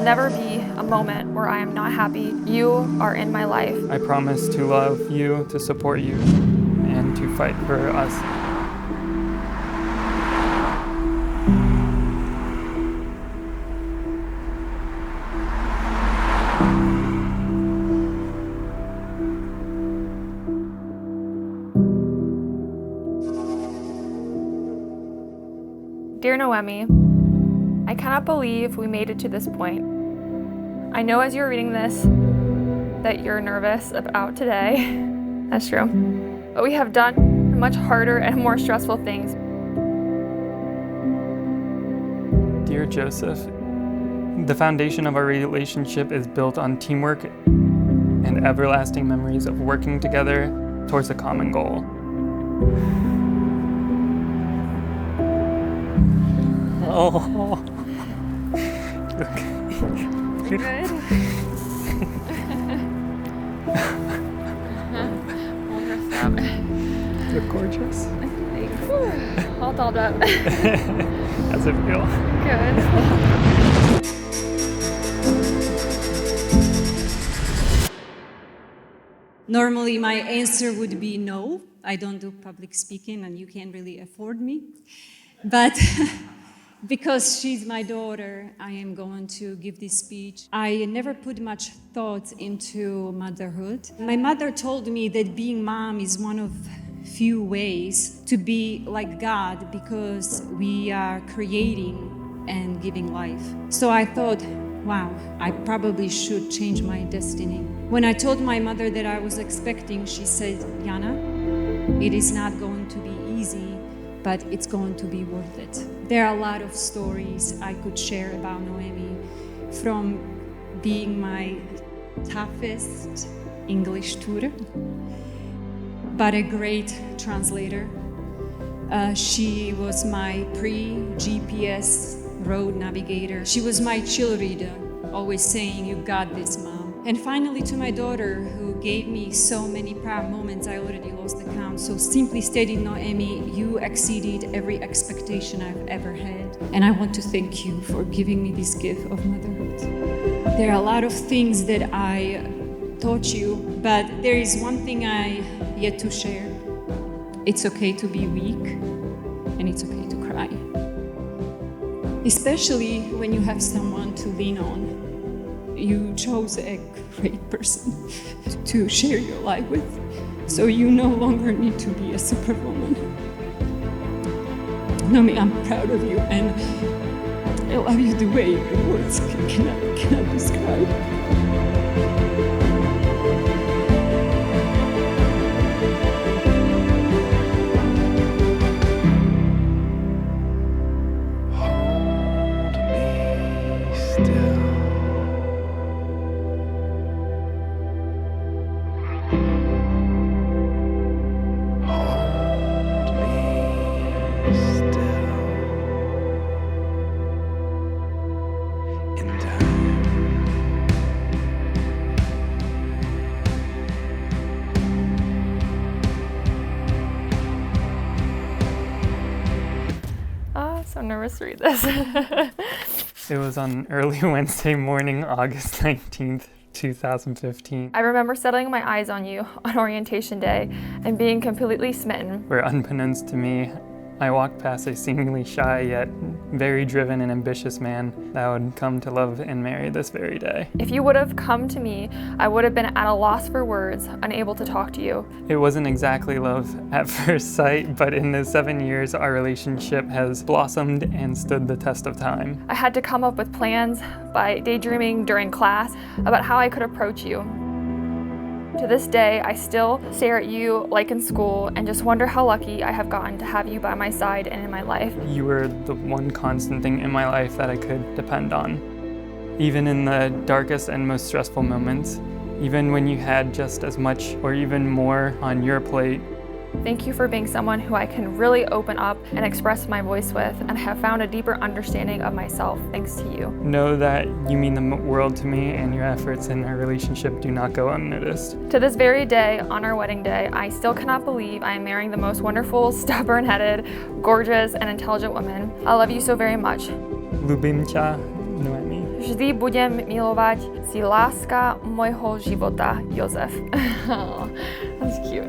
never be a moment where I am not happy. You are in my life. I promise to love you, to support you, and to fight for us. Dear Noemi, I cannot believe we made it to this point. I know as you're reading this that you're nervous about today. That's true. But we have done much harder and more stressful things. Dear Joseph, the foundation of our relationship is built on teamwork and everlasting memories of working together towards a common goal. Oh. Good. You're gorgeous. All dolled up. How's it feel? Good. Normally my answer would be no. I don't do public speaking and you can't really afford me. But because she's my daughter, I am going to give this speech. I never put much thought into motherhood. My mother told me that being mom is one of few ways to be like God because we are creating and giving life. So I thought, wow, I probably should change my destiny. When I told my mother that I was expecting, she said, Yana, it is not going to be easy, but it's going to be worth it. There are a lot of stories I could share about Noemi, from being my toughest English tutor, but a great translator. She was my pre-GPS road navigator. She was my cheerleader, always saying, you got this, Mom. And finally to my daughter, who gave me so many proud moments, I already lost the count. So simply stating, Noemi, you exceeded every expectation I've ever had. And I want to thank you for giving me this gift of motherhood. There are a lot of things that I taught you, but there is one thing I yet to share. It's okay to be weak, and it's okay to cry. Especially when you have someone to lean on. You chose a great person to share your life with, so you no longer need to be a superwoman. Noemi, I'm proud of you, and I love you the way words cannot describe. So nervous to read this. It was on early Wednesday morning, August 19th, 2015, I remember settling my eyes on you on orientation day and being completely smitten. where unbeknownst to me, I walked past a seemingly shy yet very driven and ambitious man that I would come to love and marry this very day. If you would have come to me, I would have been at a loss for words, unable to talk to you. It wasn't exactly love at first sight, but in the 7 years, our relationship has blossomed and stood the test of time. I had to come up with plans by daydreaming during class about how I could approach you. To this day, I still stare at you like in school and just wonder how lucky I have gotten to have you by my side and in my life. You were the one constant thing in my life that I could depend on. Even in the darkest and most stressful moments, even when you had just as much or even more on your plate. Thank you for being someone who I can really open up and express my voice with, and have found a deeper understanding of myself thanks to you. Know that you mean the world to me, and your efforts in our relationship do not go unnoticed. To this very day, on our wedding day, I still cannot believe I am marrying the most wonderful, stubborn-headed, gorgeous, and intelligent woman. I love you so very much. Lubimcha Noemi. Vždy budem milovať, si láska mojho života, Jozef. Oh, that's cute.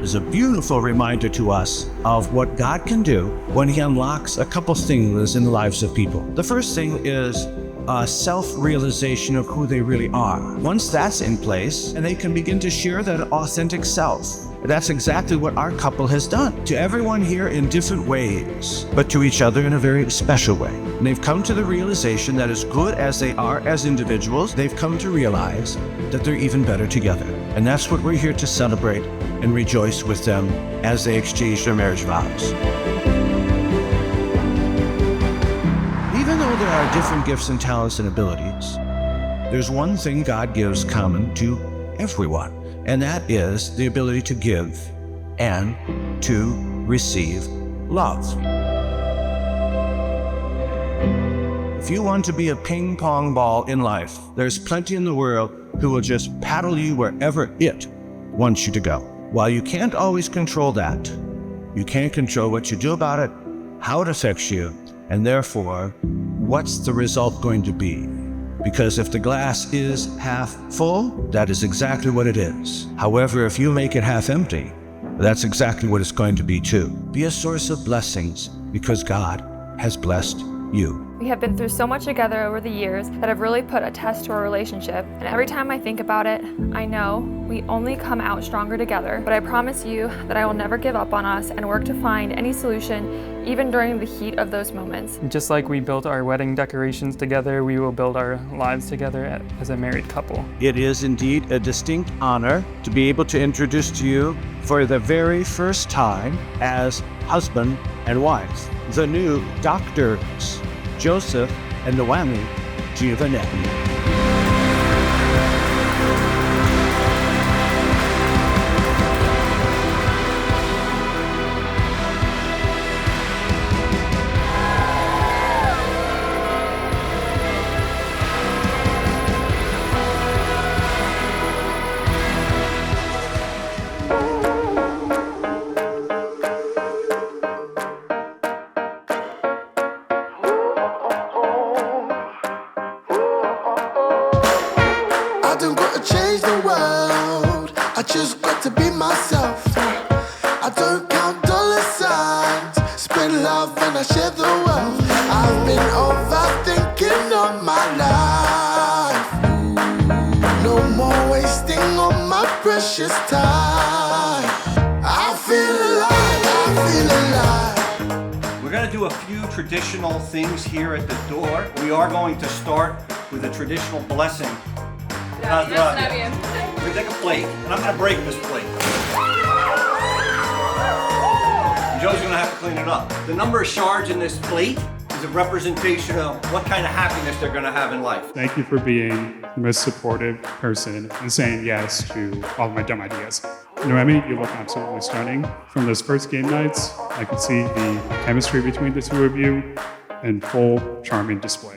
Is a beautiful reminder to us of what God can do when He unlocks a couple things in the lives of people. The first thing is a self-realization of who they really are. Once that's in place, and they can begin to share that authentic self. That's exactly what our couple has done to everyone here in different ways, but to each other in a very special way. And they've come to the realization that as good as they are as individuals, they've come to realize that they're even better together. And that's what we're here to celebrate and rejoice with them as they exchange their marriage vows. Even though there are different gifts and talents and abilities, there's one thing God gives common to everyone, and that is the ability to give and to receive love. If you want to be a ping pong ball in life, there's plenty in the world who will just paddle you wherever it wants you to go. While you can't always control that, you can't control what you do about it, how it affects you, and therefore, what's the result going to be? Because if the glass is half full, that is exactly what it is. However, if you make it half empty, that's exactly what it's going to be too. Be a source of blessings because God has blessed you. We have been through so much together over the years that have really put a test to our relationship. And every time I think about it, I know we only come out stronger together. But I promise you that I will never give up on us and work to find any solution, even during the heat of those moments. Just like we built our wedding decorations together, we will build our lives together as a married couple. It is indeed a distinct honor to be able to introduce to you for the very first time as husband and wife, the new doctors, Joseph and Noemi Giovanetti. I don't gotta change the world, I just got to be myself. I don't count dollar signs, spread love and I share the wealth. I've been overthinking all my life. No more wasting all my precious time. I feel alive, I feel alive. We're going to do a few traditional things here at the door. We are going to start with a traditional blessing. We're going to take a plate, and I'm going to break this plate. Joe's going to have to clean it up. The number of shards in this plate is a representation of what kind of happiness they're going to have in life. Thank you for being the most supportive person and saying yes to all of my dumb ideas. Noemi, you look absolutely stunning. From those first game nights, I could see the chemistry between the two of you in full charming display.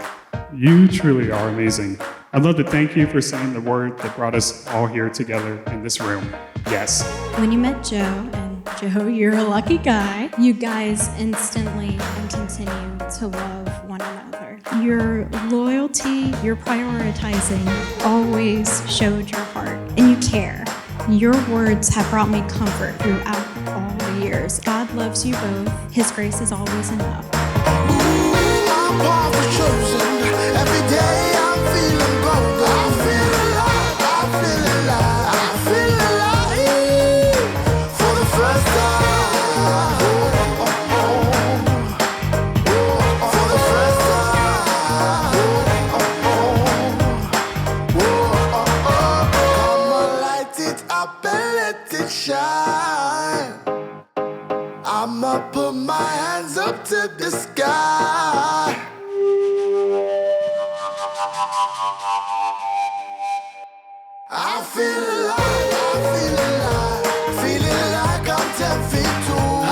You truly are amazing. I'd love to thank you for saying the word that brought us all here together in this room. Yes. When you met Joe, and Joe, you're a lucky guy, you guys instantly and continue to love one another. Your loyalty, your prioritizing always showed your heart, and you care. Your words have brought me comfort throughout all the years. God loves you both. His grace is always enough. I'm born for chosen. Every day I'm feeling bold. I feel alive, I feel alive, I feel alive for the first time. For the first time. Come on, light it up and let it shine. I'ma put my hands up to the sky. I feel alive, feeling like I'm 10 feet tall.